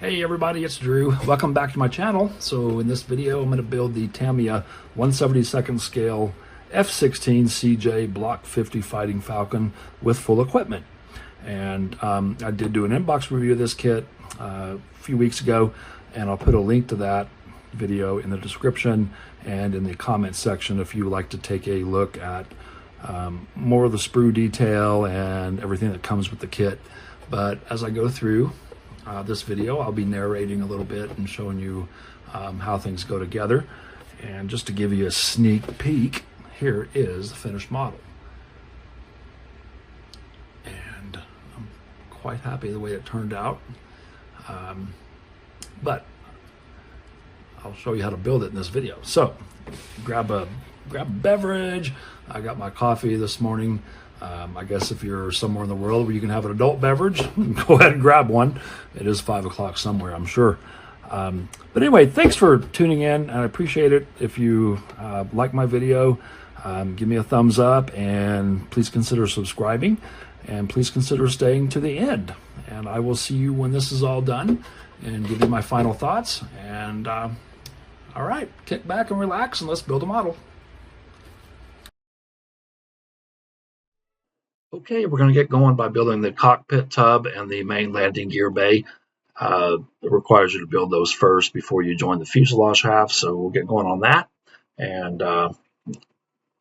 Hey everybody, it's Drew. Welcome back to my channel. So in this video, I'm going to build the Tamiya 1/72nd scale F-16CJ Block 50 Fighting Falcon with full equipment. And I did do an inbox review of this kit a few weeks ago, and I'll put a link to that video in the description and in the comment section if you would like to take a look at more of the sprue detail and everything that comes with the kit. But as I go through this video, I'll be narrating a little bit and showing you how things go together. And just to give you a sneak peek, here is the finished model. And I'm quite happy the way it turned out. But I'll show you how to build it in this video. So grab a beverage. I got my coffee this morning. I guess if you're somewhere in the world where you can have an adult beverage, go ahead and grab one. It is 5 o'clock somewhere, I'm sure. But anyway, thanks for tuning in, and I appreciate it. If you like my video, give me a thumbs up, and please consider subscribing, and please consider staying to the end. And I will see you when this is all done and give you my final thoughts. And all right, kick back and relax, and let's build a model. Okay, we're going to get going by building the cockpit tub and the main landing gear bay. It requires you to build those first before you join the fuselage half, so we'll get going on that. And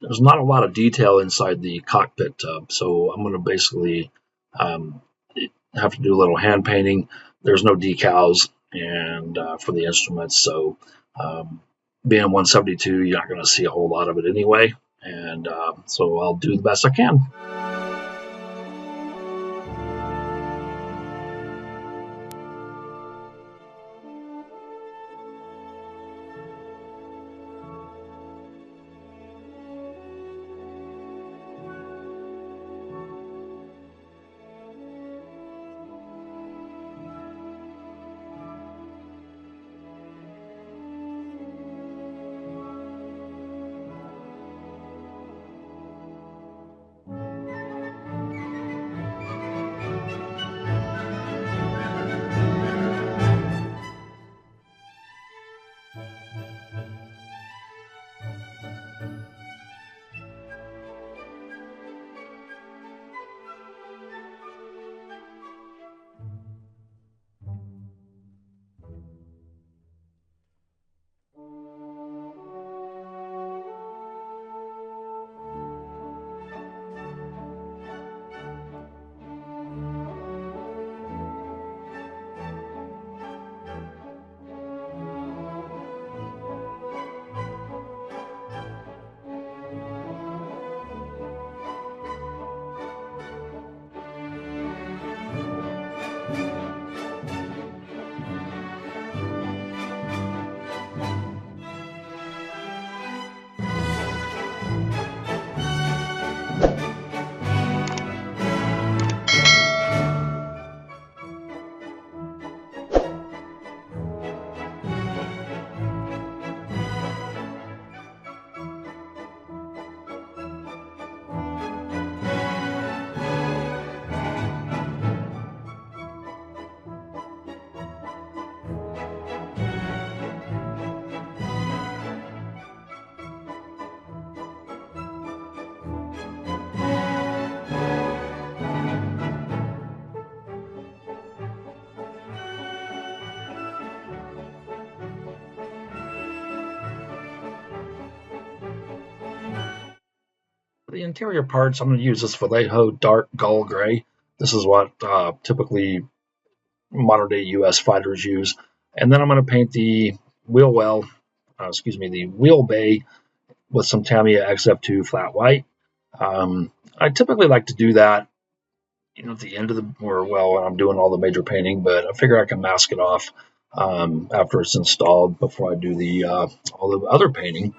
there's not a lot of detail inside the cockpit tub, so I'm going to basically have to do a little hand painting. There's no decals and for the instruments, so being 172, you're not going to see a whole lot of it anyway. And so I'll do the best I can. For the interior parts, I'm going to use this Vallejo dark gull gray. This is what typically modern-day U.S. fighters use. And then I'm going to paint the wheel well, the wheel bay with some Tamiya XF2 flat white. I typically like to do that, at the end of when I'm doing all the major painting, but I figure I can mask it off after it's installed before I do all the other painting.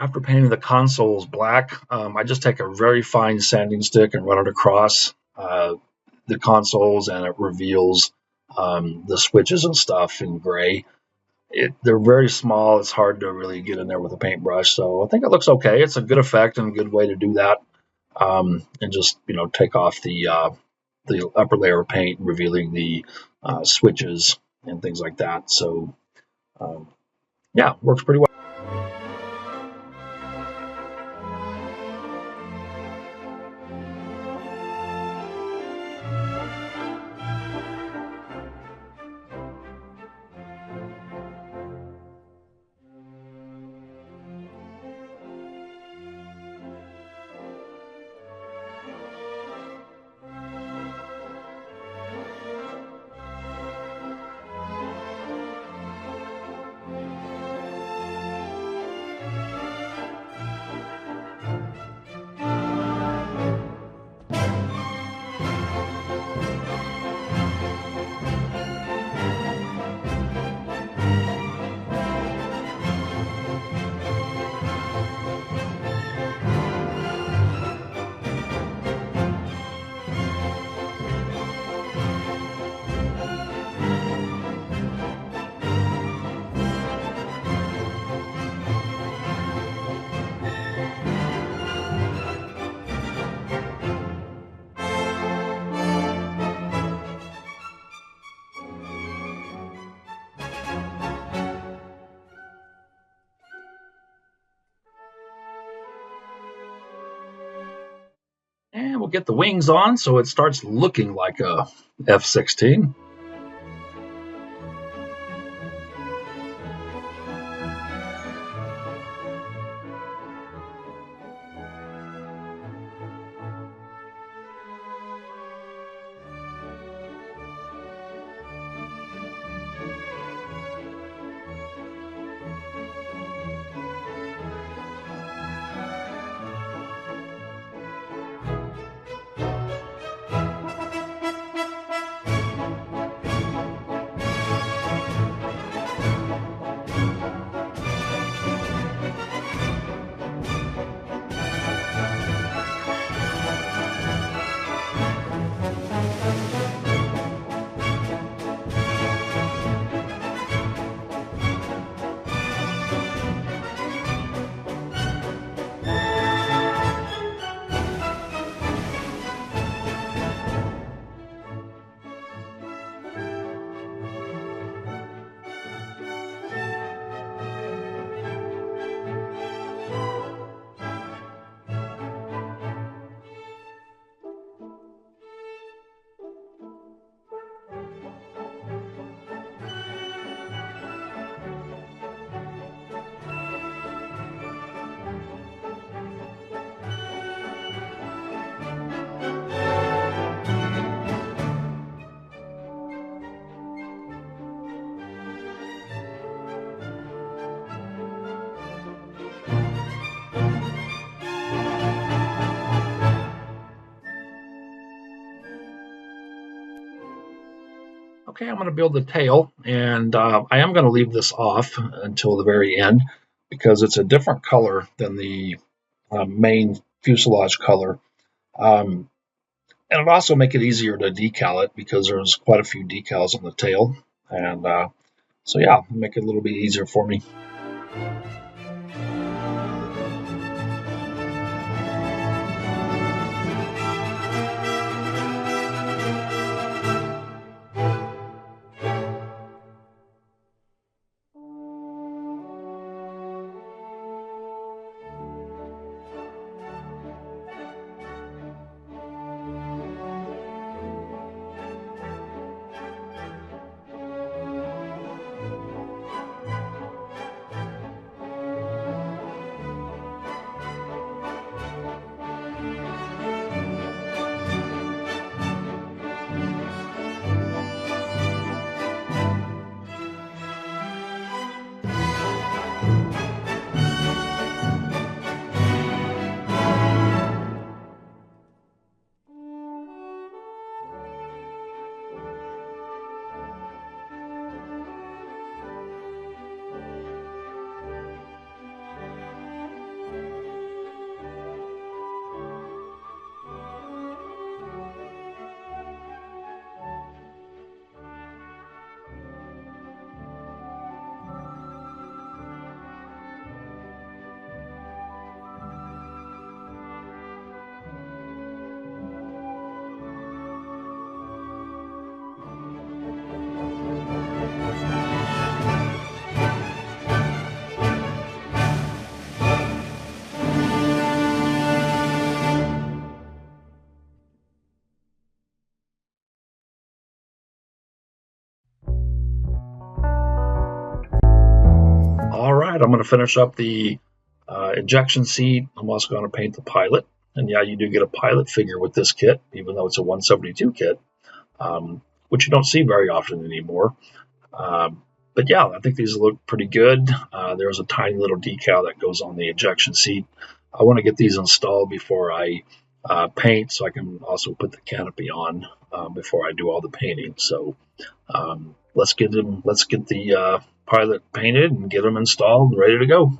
after painting the consoles black, I just take a very fine sanding stick and run it across the consoles, and it reveals the switches and stuff in gray. They're very small. It's hard to really get in there with a paintbrush, so I think it looks okay. It's a good effect and a good way to do that. And just take off the upper layer of paint, revealing the switches and things like that. So yeah, works pretty well. And we'll get the wings on so it starts looking like a F-16. Okay, I'm going to build the tail, and I am going to leave this off until the very end because it's a different color than the main fuselage color. And it'll also make it easier to decal it because there's quite a few decals on the tail. And so yeah, make it a little bit easier for me. right, I'm going to finish up the ejection seat. I'm also going to paint the pilot. And yeah, you do get a pilot figure with this kit, even though it's a 172 kit, which you don't see very often anymore. But yeah, I think these look pretty good. There's a tiny little decal that goes on the ejection seat. I want to get these installed before I paint, so I can also put the canopy on before I do all the painting. So let's get the pilot painted and get them installed and ready to go.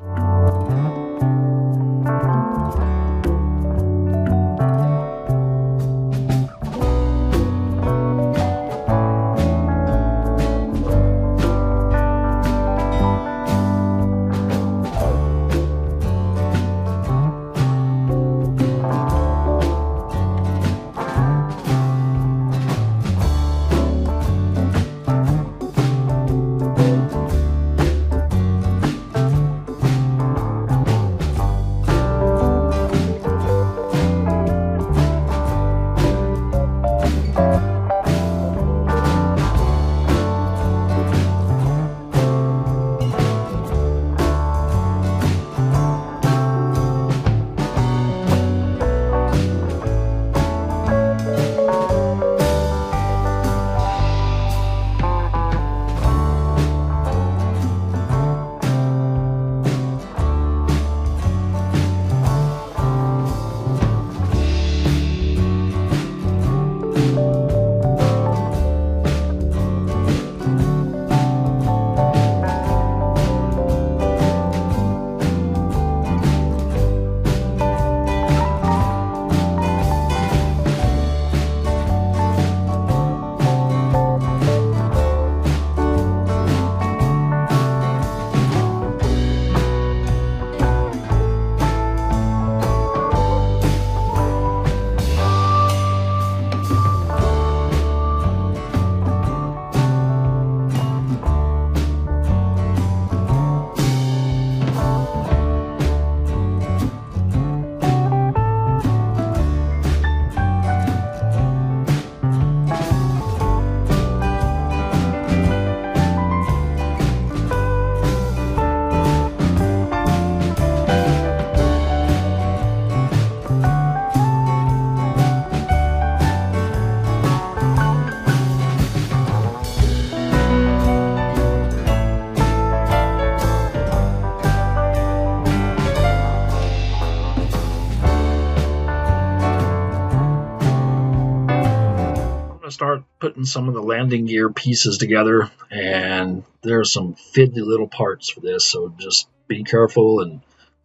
Start putting some of the landing gear pieces together, and there's some fiddly little parts for this, so just be careful and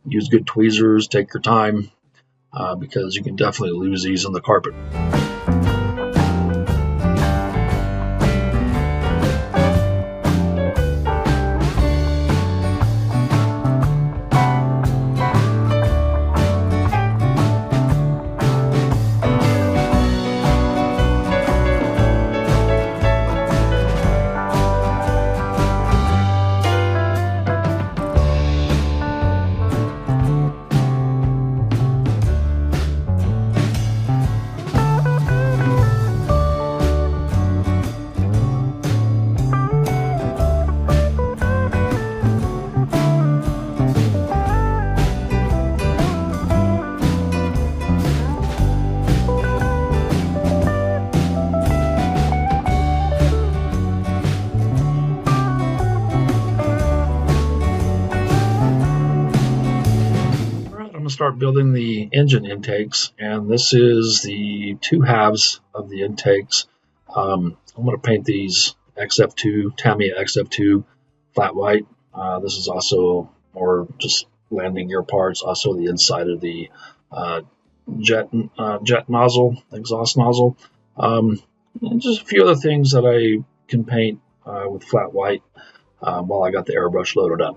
use good tweezers. Take your time because you can definitely lose these on the carpet. Start building the engine intakes, and this is the two halves of the intakes. I'm going to paint these XF2 Tamiya XF2 flat white. This is also more just landing gear parts, also the inside of the jet nozzle, exhaust nozzle, and just a few other things that I can paint with flat white while I got the airbrush loaded up.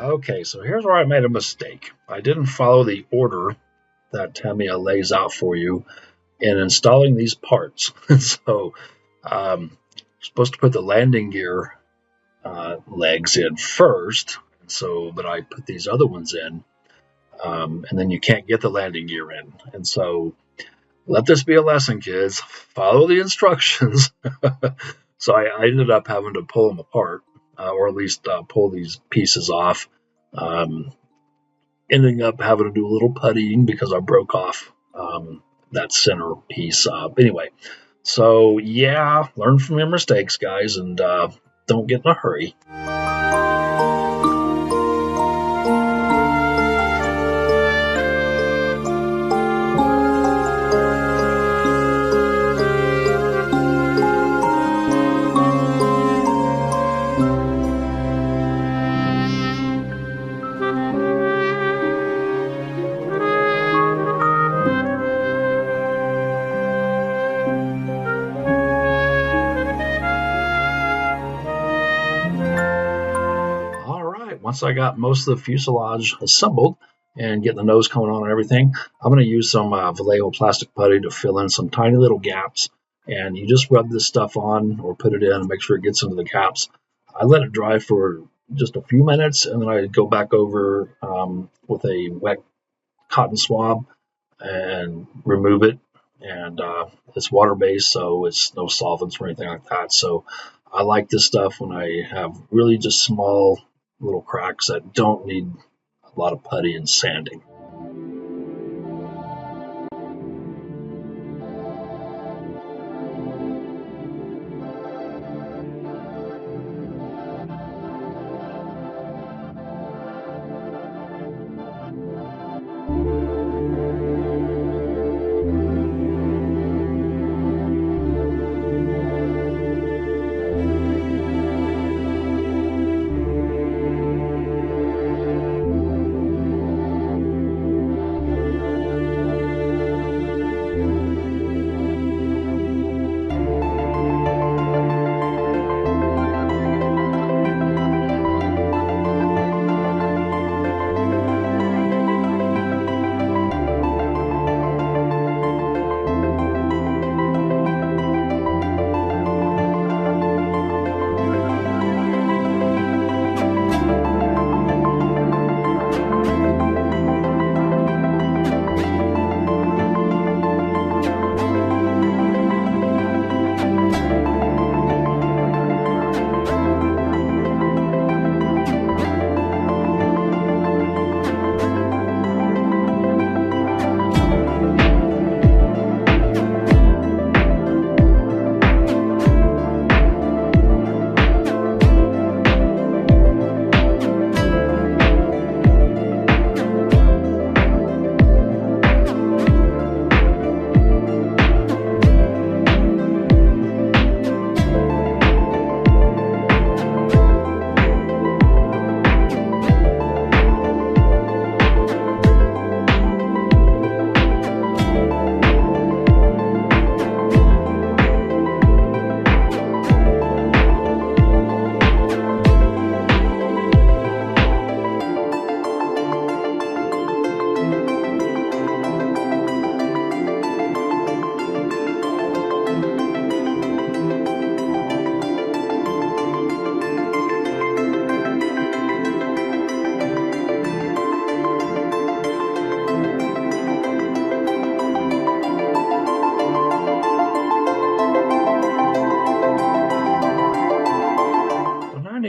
Okay, so here's where I made a mistake. I didn't follow the order that Tamiya lays out for you in installing these parts. So you're supposed to put the landing gear legs in first, but I put these other ones in, and then you can't get the landing gear in. And so let this be a lesson, kids. Follow the instructions. So I ended up having to pull them apart, or at least pull these pieces off. Ending up having to do a little puttying because I broke off that center piece. Anyway, so yeah, learn from your mistakes, guys, and don't get in a hurry. Once I got most of the fuselage assembled and getting the nose cone on and everything, I'm going to use some Vallejo plastic putty to fill in some tiny little gaps. And you just rub this stuff on or put it in and make sure it gets into the gaps. I let it dry for just a few minutes, and then I go back over with a wet cotton swab and remove it. And it's water-based, so it's no solvents or anything like that. So I like this stuff when I have really just small little cracks that don't need a lot of putty and sanding.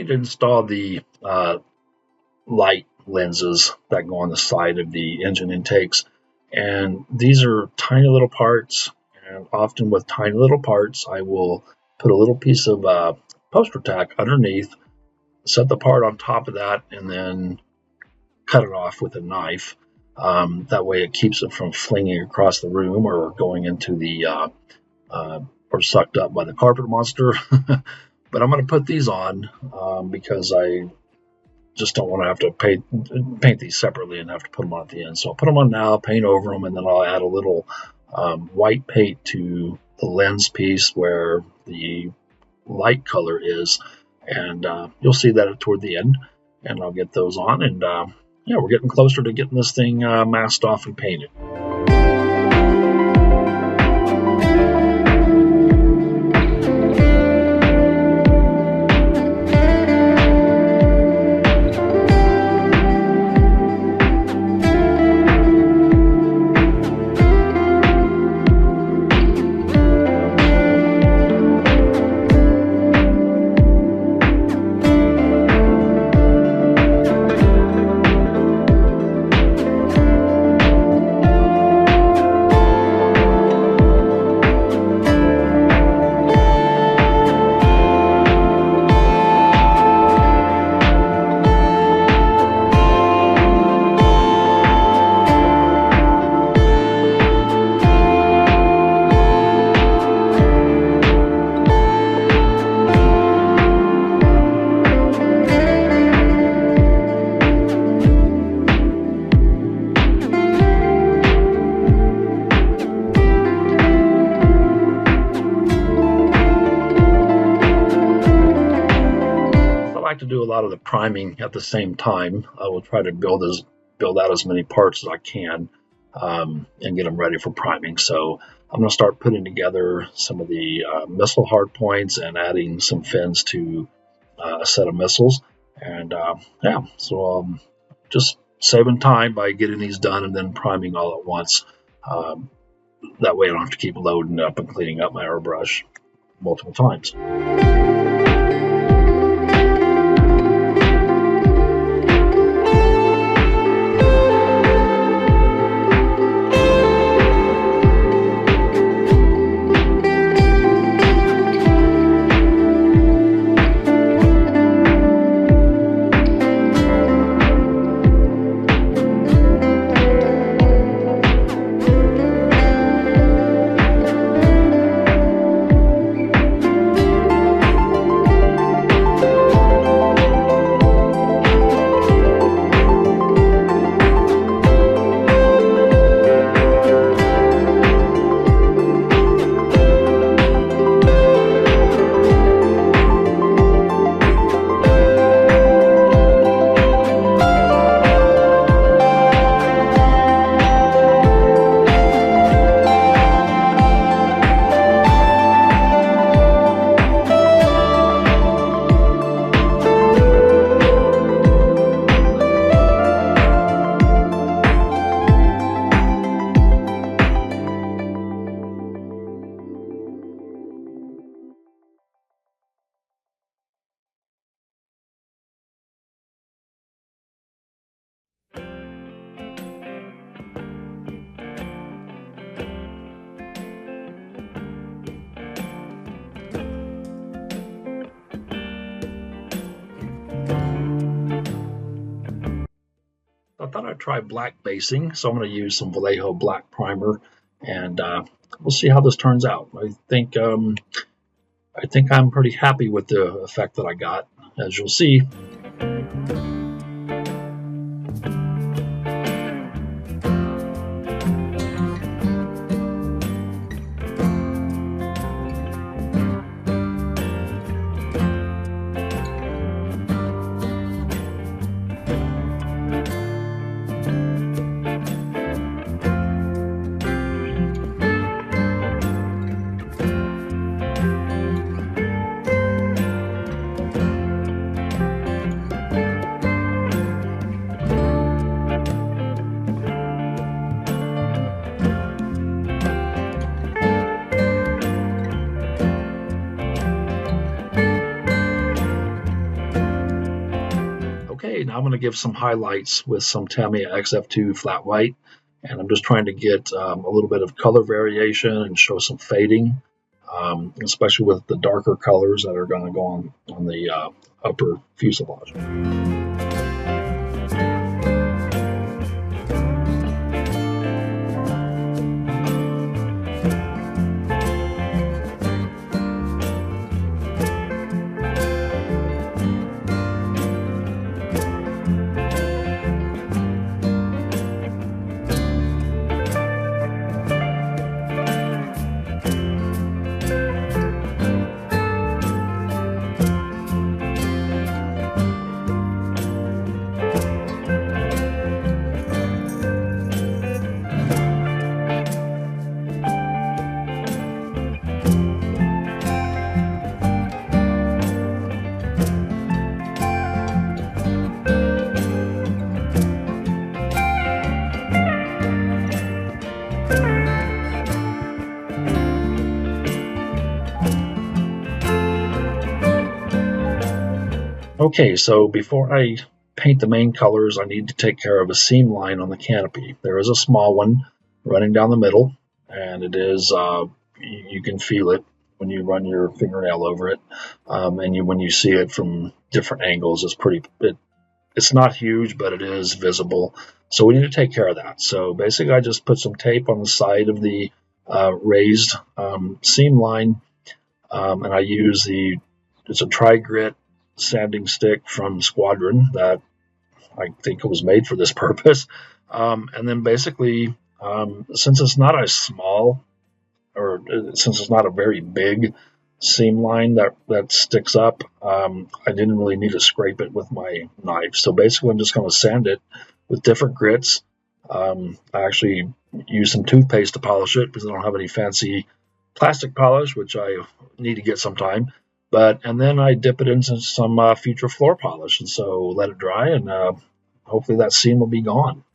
To install the light lenses that go on the side of the engine intakes, And these are tiny little parts, and often with tiny little parts, I will put a little piece of poster tack underneath, set the part on top of that, and then cut it off with a knife. That way it keeps it from flinging across the room or going into the or sucked up by the carpet monster. But I'm going to put these on because I just don't want to have to paint these separately and have to put them on at the end. So I'll put them on now, paint over them, and then I'll add a little white paint to the lens piece where the light color is, and you'll see that toward the end. And I'll get those on, and yeah, we're getting closer to getting this thing masked off and painted. To do a lot of the priming at the same time. I will try to build out as many parts as I can and get them ready for priming. So I'm going to start putting together some of the missile hard points and adding some fins to a set of missiles. And yeah, so just saving time by getting these done and then priming all at once. That way I don't have to keep loading up and cleaning up my airbrush multiple times. I thought I'd try black basing, so I'm going to use some Vallejo black primer, and we'll see how this turns out. I think I'm pretty happy with the effect that I got, as you'll see. Okay, now I'm going to give some highlights with some Tamiya XF2 flat white, and I'm just trying to get a little bit of color variation and show some fading, especially with the darker colors that are going to go on the upper fuselage. Okay, so before I paint the main colors, I need to take care of a seam line on the canopy. There is a small one running down the middle, and it is, you can feel it when you run your fingernail over it, and when you see it from different angles, it's not huge, but it is visible. So we need to take care of that. So basically, I just put some tape on the side of the raised seam line, and I use it's a tri-grit sanding stick from Squadron that I think it was made for this purpose. And then basically, since it's not a small, or since it's not a very big seam line that sticks up, I didn't really need to scrape it with my knife. So basically, I'm just going to sand it with different grits. I actually use some toothpaste to polish it because I don't have any fancy plastic polish, which I need to get sometime. And then I dip it into some future floor polish, and so let it dry, and hopefully that seam will be gone.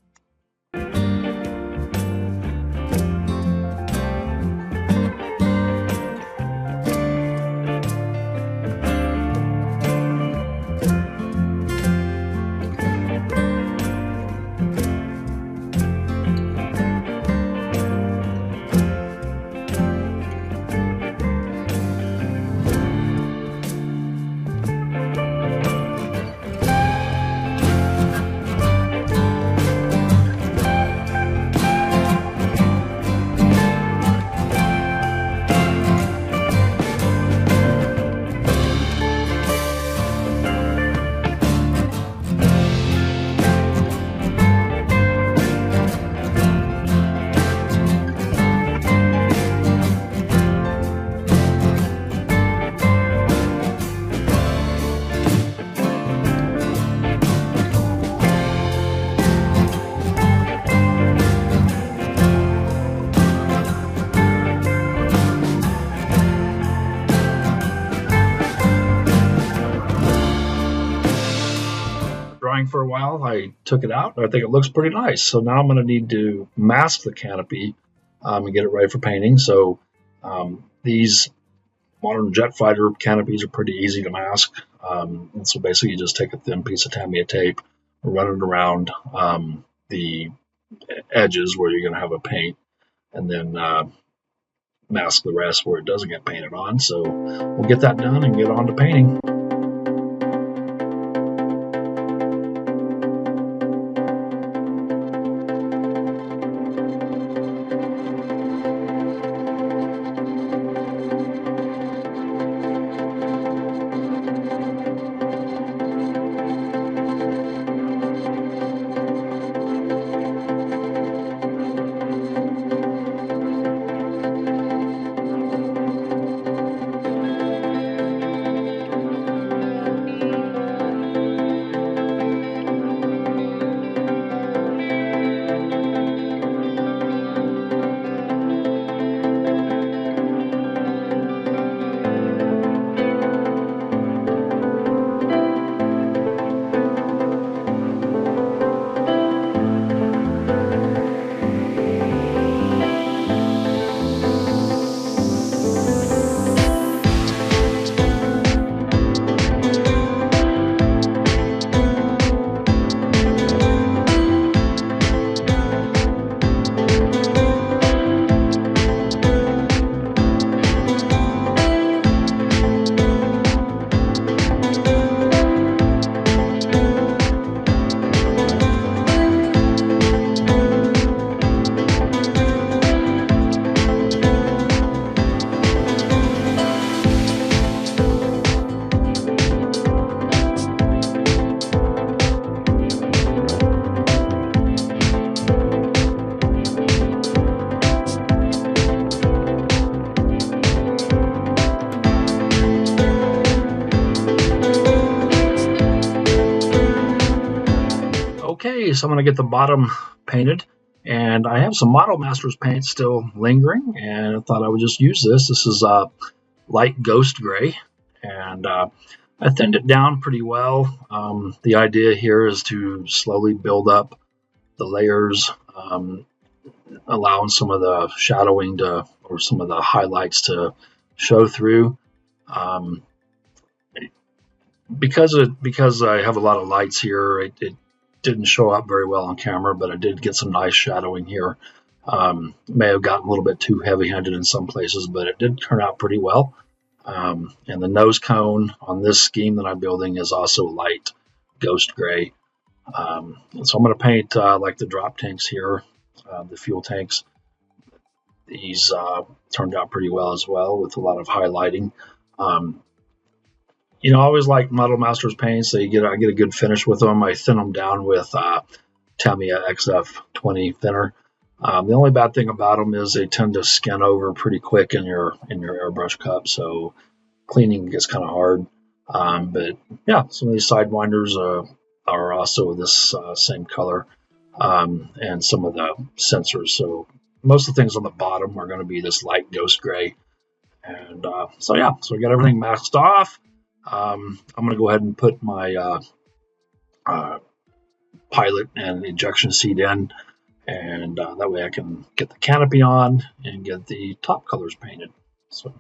Drying for a while, I took it out, and I think it looks pretty nice. So now I'm going to need to mask the canopy and get it ready for painting. So these modern jet fighter canopies are pretty easy to mask. And so basically you just take a thin piece of Tamiya tape, run it around the edges where you're going to have a paint, and then mask the rest where it doesn't get painted on. So we'll get that done and get on to painting. Okay, so I'm going to get the bottom painted, and I have some Model Masters paint still lingering, and I thought I would just use this. This is light ghost gray, and I thinned it down pretty well. The idea here is to slowly build up the layers, allowing some of the shadowing to, or some of the highlights to show through. Because I have a lot of lights here, it didn't show up very well on camera, but I did get some nice shadowing here. May have gotten a little bit too heavy-handed in some places, but it did turn out pretty well. And the nose cone on this scheme that I'm building is also light ghost gray. So I'm going to paint like the drop tanks here, the fuel tanks. These turned out pretty well as well, with a lot of highlighting. You know, I always like Model Masters paints. I get a good finish with them. I thin them down with Tamiya XF20 thinner. The only bad thing about them is they tend to skin over pretty quick in your airbrush cup, so cleaning gets kind of hard. But yeah, some of these sidewinders are also this same color, and some of the sensors. So most of the things on the bottom are going to be this light ghost gray. And so yeah, so I got everything masked off. I'm going to go ahead and put my pilot and ejection seat in, and that way I can get the canopy on and get the top colors painted. So.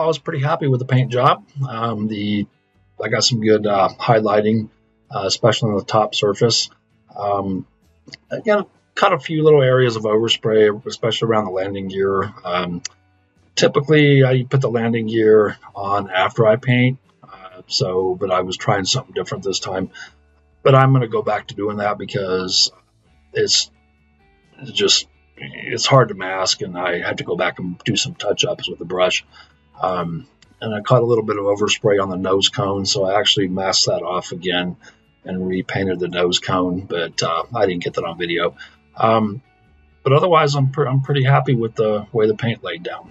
was pretty happy with the paint job. I got some good highlighting, especially on the top surface. Again, cut a few little areas of overspray, especially around the landing gear. Typically, I put the landing gear on after I paint, but I was trying something different this time. But I'm going to go back to doing that because it's hard to mask, and I had to go back and do some touch-ups with the brush. And I caught a little bit of overspray on the nose cone, so I actually masked that off again and repainted the nose cone, but I didn't get that on video. But otherwise, I'm pretty happy with the way the paint laid down.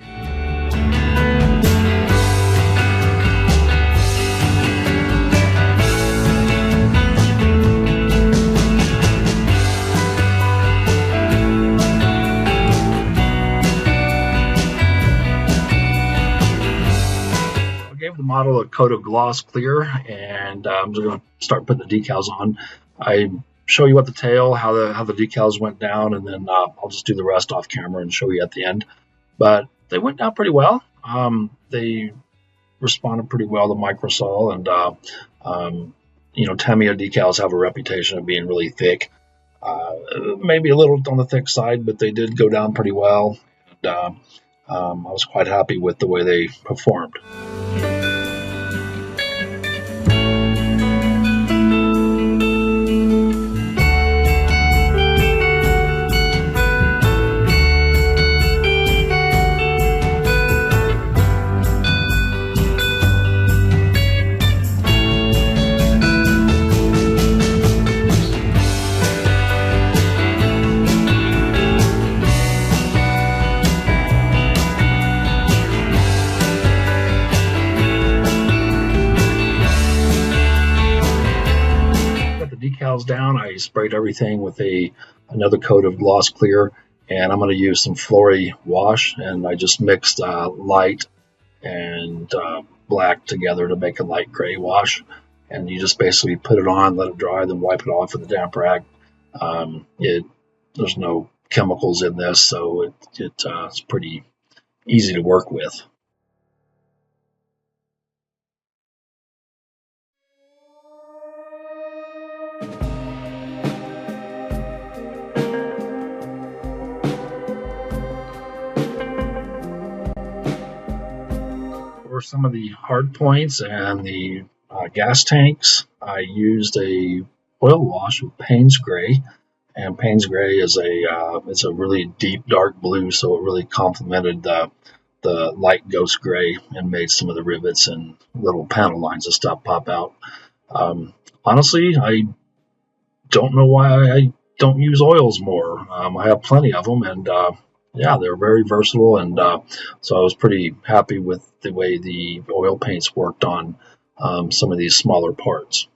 The model a coat of gloss clear, and I'm just going to start putting the decals on. I show you what the tail, how the decals went down, and then I'll just do the rest off camera and show you at the end. But they went down pretty well. They responded pretty well to microsol, and Tamiya decals have a reputation of being really thick, maybe a little on the thick side, but they did go down pretty well, and I was quite happy with the way they performed. Decals down, I sprayed everything with another coat of gloss clear, and I'm going to use some Flory wash, and I just mixed light and black together to make a light gray wash, and you just basically put it on, let it dry, then wipe it off with a damp rag. There's no chemicals in this, so it's pretty easy to work with. For some of the hard points and the gas tanks, I used a oil wash with Payne's Gray, and Payne's Gray is it's a really deep dark blue, so it really complemented the light ghost gray and made some of the rivets and little panel lines and stuff pop out. Honestly, I don't know why I don't use oils more. I have plenty of them, and yeah, they're very versatile, and so I was pretty happy with the way the oil paints worked on some of these smaller parts.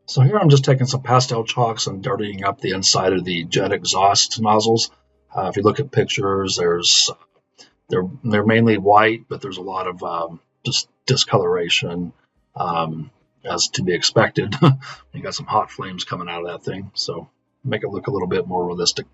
So here I'm just taking some pastel chalks and dirtying up the inside of the jet exhaust nozzles. If you look at pictures, they're mainly white, but there's a lot of just discoloration, as to be expected. You got some hot flames coming out of that thing, so make it look a little bit more realistic.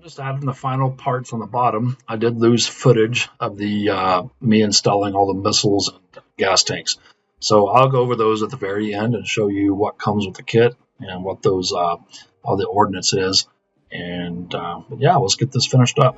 Just adding the final parts on the bottom. I did lose footage of me installing all the missiles and gas tanks, so I'll go over those at the very end and show you what comes with the kit. and what those all the ordnance is. And but yeah, let's get this finished up.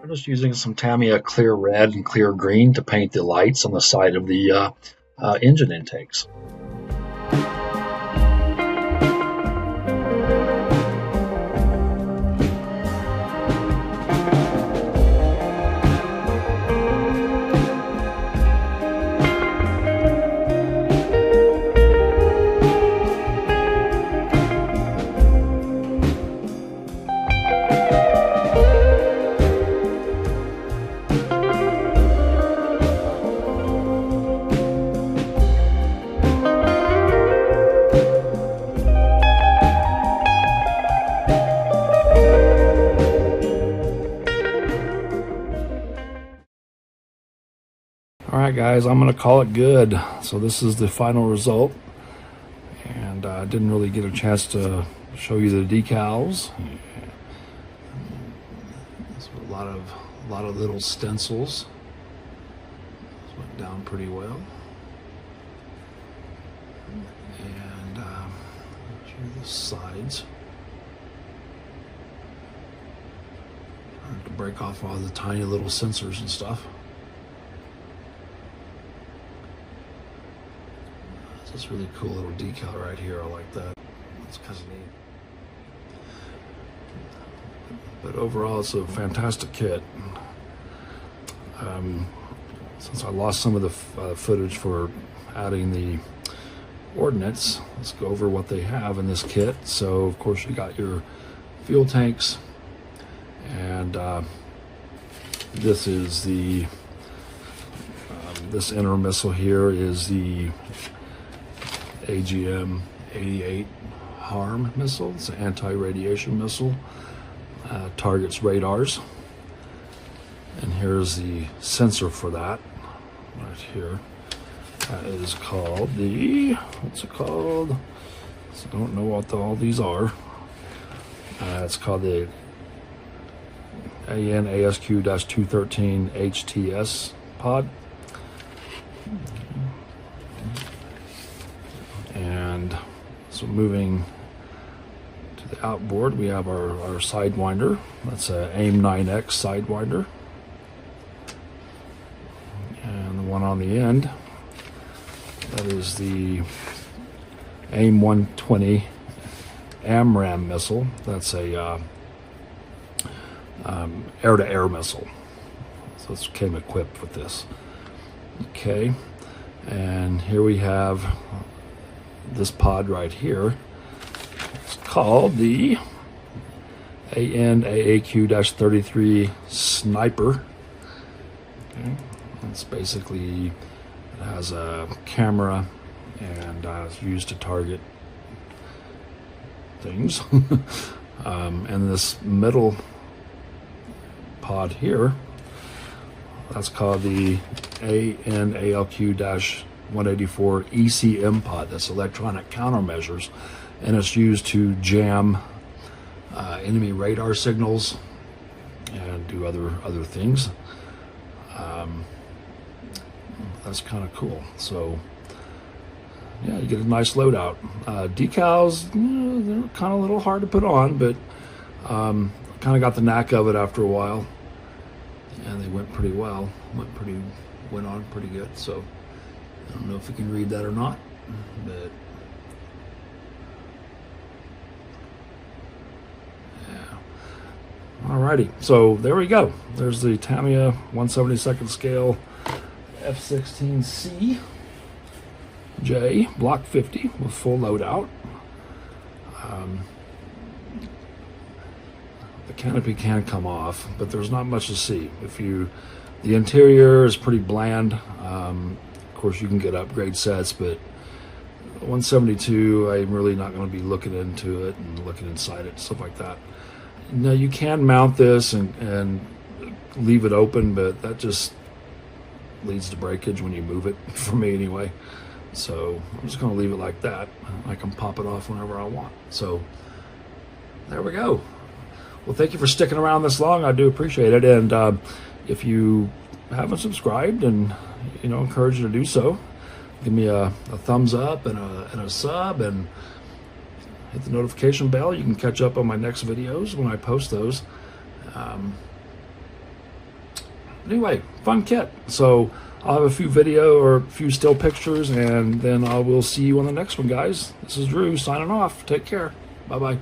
Just using some Tamiya clear red and clear green to paint the lights on the side of the engine intakes. Alright guys, I'm going to call it good. So this is the final result, and I didn't really get a chance to show you the decals. So a lot of little stencils. This went down pretty well. And show you the sides. Trying to break off all the tiny little sensors and stuff. This really cool little decal right here. I like that. It's kind of neat. But overall, it's a fantastic kit. Since I lost some of the footage for adding the ordnance, let's go over what they have in this kit. So, of course, you got your fuel tanks, and this is the this inner missile here is the AGM-88 HARM missile. It's an anti-radiation missile. Targets radars. And here's the sensor for that right here. That is called the, what's it called? So I don't know what all these are. It's called the AN-ASQ-213 HTS pod. And so moving to the outboard, we have our Sidewinder. That's a AIM 9X Sidewinder. And the one on the end, that is the AIM 120 AMRAAM missile. That's a air-to-air missile. So it came equipped with this. Okay, and here we have this pod right here. It's called the AN-AAQ-33 Sniper. Okay. It's basically, it has a camera and it's used to target things. And this middle pod here, that's called the AN-ALQ-184 ECM pod. That's electronic countermeasures, and it's used to jam enemy radar signals and do other things. That's kind of cool. So yeah, you get a nice loadout. Decals, they're kind of a little hard to put on, but kind of got the knack of it after a while, and they went pretty well. Went on pretty good. So I don't know if you can read that or not, but yeah. Alrighty, so there we go. There's the Tamiya 1/72nd scale F-16CJ Block 50 with full loadout. The canopy can come off, but there's not much to see. The interior is pretty bland. Of course, you can get upgrade sets, but 172, I'm really not going to be looking into it and looking inside it, stuff like that. Now, you can mount this and leave it open, but that just leads to breakage when you move it, for me anyway. So I'm just going to leave it like that. I can pop it off whenever I want. So there we go. Well, thank you for sticking around this long. I do appreciate it. And if you haven't subscribed, and encourage you to do so, give me a thumbs up and a sub, and hit the notification bell. You can catch up on my next videos when I post those. Anyway, fun kit. So I'll have a few video or a few still pictures, and then I will see you on the next one, guys. This is Drew signing off. Take care. Bye-bye.